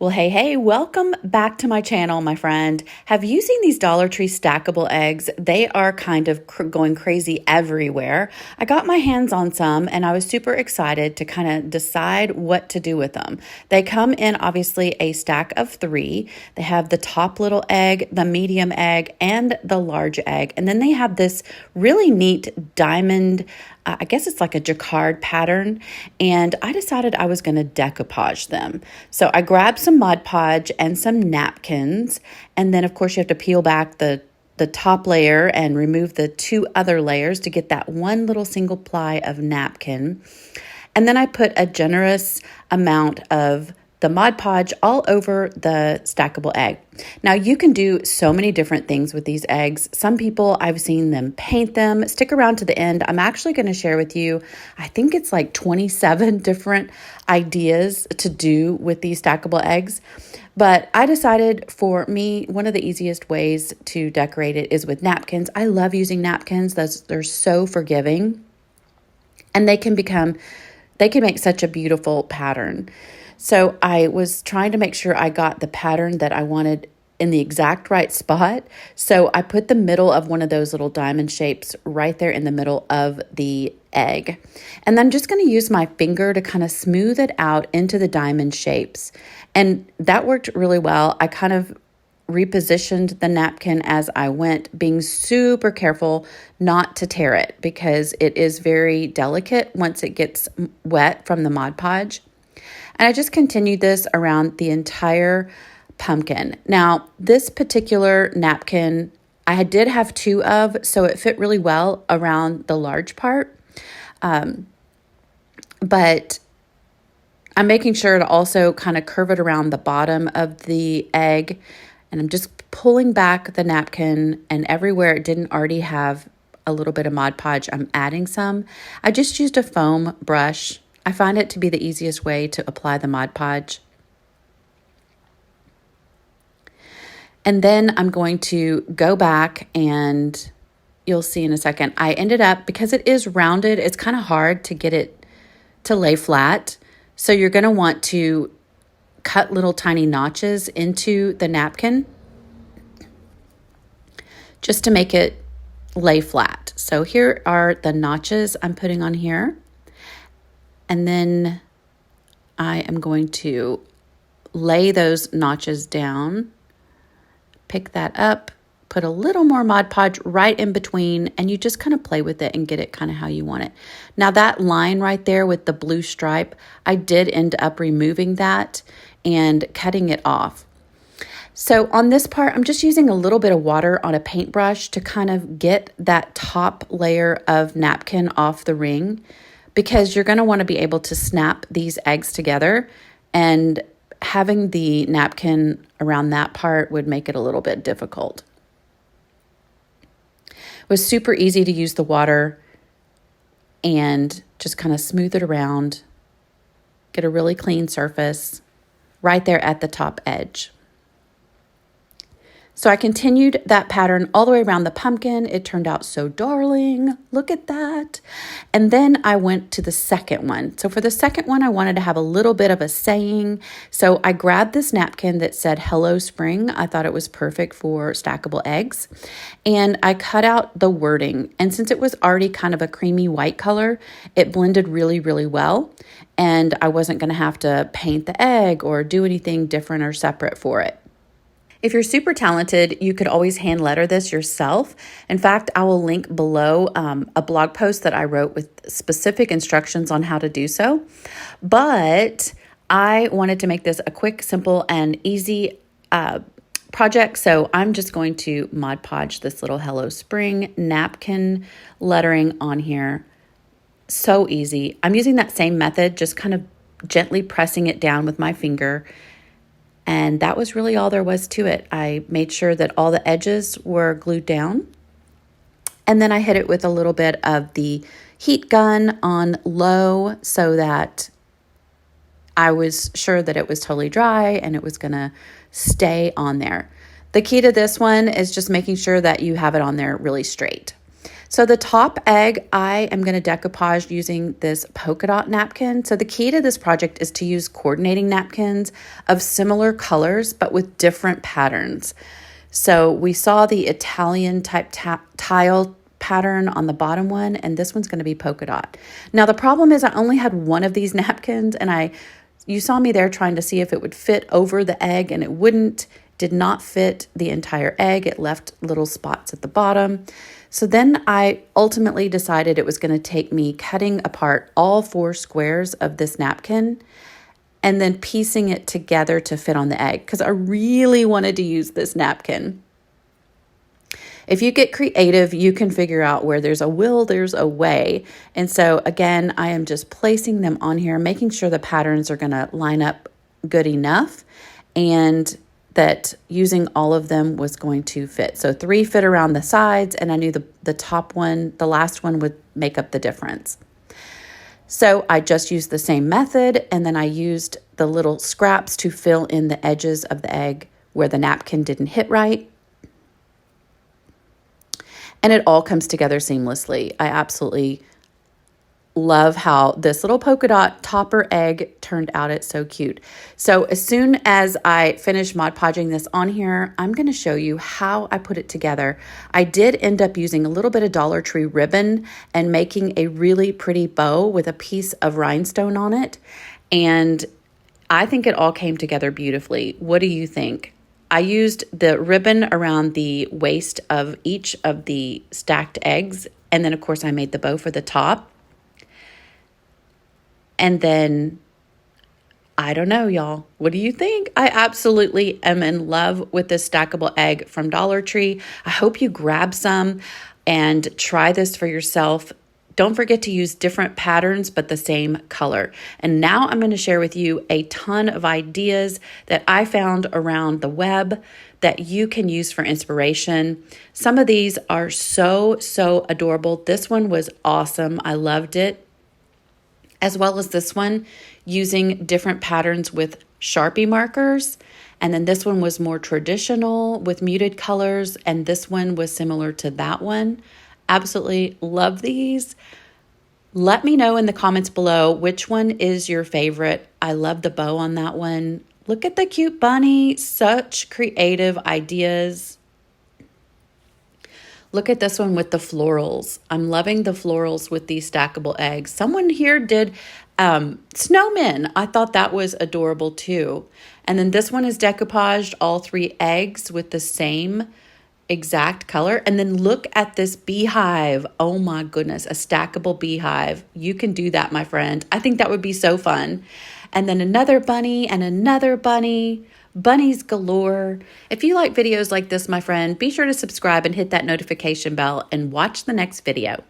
Well, hey, welcome back to my channel, my friend. Have you seen these Dollar Tree stackable eggs? They are kind of going crazy everywhere. I got my hands on some and I was super excited to kind of decide what to do with them. They come in obviously a stack of 3. They have the top little egg, the medium egg, and the large egg. And then they have this really neat diamond, I guess it's like a jacquard pattern, and I decided I was going to decoupage them. So I grabbed some Mod Podge and some napkins, and then of course you have to peel back the top layer and remove the 2 other layers to get that one little single ply of napkin. And then I put a generous amount of the Mod Podge all over the stackable egg. Now you can do so many different things with these eggs. Some people, I've seen them paint them. Stick around to the end. I'm actually going to share with you, I think it's like 27 different ideas to do with these stackable eggs. But I decided for me, one of the easiest ways to decorate it is with napkins. I love using napkins. They're so forgiving, and they can make such a beautiful pattern. So I was trying to make sure I got the pattern that I wanted in the exact right spot. So I put the middle of one of those little diamond shapes right there in the middle of the egg. And then I'm just going to use my finger to kind of smooth it out into the diamond shapes. And that worked really well. I kind of repositioned the napkin as I went, being super careful not to tear it because it is very delicate once it gets wet from the Mod Podge. And I just continued this around the entire pumpkin. Now, this particular napkin, I did have 2 of, so it fit really well around the large part. But I'm making sure to also kind of curve it around the bottom of the egg. And I'm just pulling back the napkin, and everywhere it didn't already have a little bit of Mod Podge, I'm adding some. I just used a foam brush. I find it to be the easiest way to apply the Mod Podge. And then I'm going to go back, and you'll see in a second, I ended up, because it is rounded, it's kind of hard to get it to lay flat. So you're going to want to cut little tiny notches into the napkin just to make it lay flat. So here are the notches I'm putting on here. And then I am going to lay those notches down, pick that up, put a little more Mod Podge right in between, and you just kind of play with it and get it kind of how you want it. Now that line right there with the blue stripe, I did end up removing that and cutting it off. So on this part, I'm just using a little bit of water on a paintbrush to kind of get that top layer of napkin off the ring, because you're going to want to be able to snap these eggs together, and having the napkin around that part would make it a little bit difficult. It was super easy to use the water and just kind of smooth it around, get a really clean surface right there at the top edge. So I continued that pattern all the way around the pumpkin. It turned out so darling. Look at that. And then I went to the second one. So for the second one, I wanted to have a little bit of a saying. So I grabbed this napkin that said "Hello Spring." I thought it was perfect for stackable eggs. And I cut out the wording. And since it was already kind of a creamy white color, it blended really, really well. And I wasn't going to have to paint the egg or do anything different or separate for it. If you're super talented, you could always hand letter this yourself. In fact, I will link below a blog post that I wrote with specific instructions on how to do so. But I wanted to make this a quick, simple, and easy project. So I'm just going to Mod Podge this little Hello Spring napkin lettering on here. So easy. I'm using that same method, just kind of gently pressing it down with my finger. And that was really all there was to it. I made sure that all the edges were glued down. And then I hit it with a little bit of the heat gun on low so that I was sure that it was totally dry and it was going to stay on there. The key to this one is just making sure that you have it on there really straight. So the top egg, I am going to decoupage using this polka dot napkin. So the key to this project is to use coordinating napkins of similar colors, but with different patterns. So we saw the Italian type tile pattern on the bottom one, and this one's going to be polka dot. Now the problem is I only had one of these napkins, and you saw me there trying to see if it would fit over the egg, and it wouldn't. Did not fit the entire egg. It left little spots at the bottom. So then I ultimately decided it was going to take me cutting apart all 4 squares of this napkin and then piecing it together to fit on the egg, because I really wanted to use this napkin. If you get creative, you can figure out where there's a will, there's a way. And so again, I am just placing them on here, making sure the patterns are going to line up good enough, and that using all of them was going to fit. So 3 fit around the sides, and I knew the top one, the last one, would make up the difference. So I just used the same method, and then I used the little scraps to fill in the edges of the egg where the napkin didn't hit right. And it all comes together seamlessly. I absolutely love how this little polka dot topper egg turned out. It's so cute. So as soon as I finish Mod Podging this on here, I'm going to show you how I put it together. I did end up using a little bit of Dollar Tree ribbon and making a really pretty bow with a piece of rhinestone on it. And I think it all came together beautifully. What do you think? I used the ribbon around the waist of each of the stacked eggs. And then of course I made the bow for the top. And then, I don't know, y'all. What do you think? I absolutely am in love with this stackable egg from Dollar Tree. I hope you grab some and try this for yourself. Don't forget to use different patterns, but the same color. And now I'm going to share with you a ton of ideas that I found around the web that you can use for inspiration. Some of these are so adorable. This one was awesome. I loved it. As well as this one using different patterns with Sharpie markers. And then this one was more traditional with muted colors. And this one was similar to that one. Absolutely love these. Let me know in the comments below which one is your favorite. I love the bow on that one. Look at the cute bunny. Such creative ideas. Look at this one with the florals. I'm loving the florals with these stackable eggs. Someone here did snowmen. I thought that was adorable too. And then this one is decoupaged, all 3 eggs with the same exact color. And then look at this beehive. Oh my goodness, a stackable beehive. You can do that, my friend. I think that would be so fun. And then another bunny and another bunny. Bunnies galore. If you like videos like this, my friend, be sure to subscribe and hit that notification bell and watch the next video.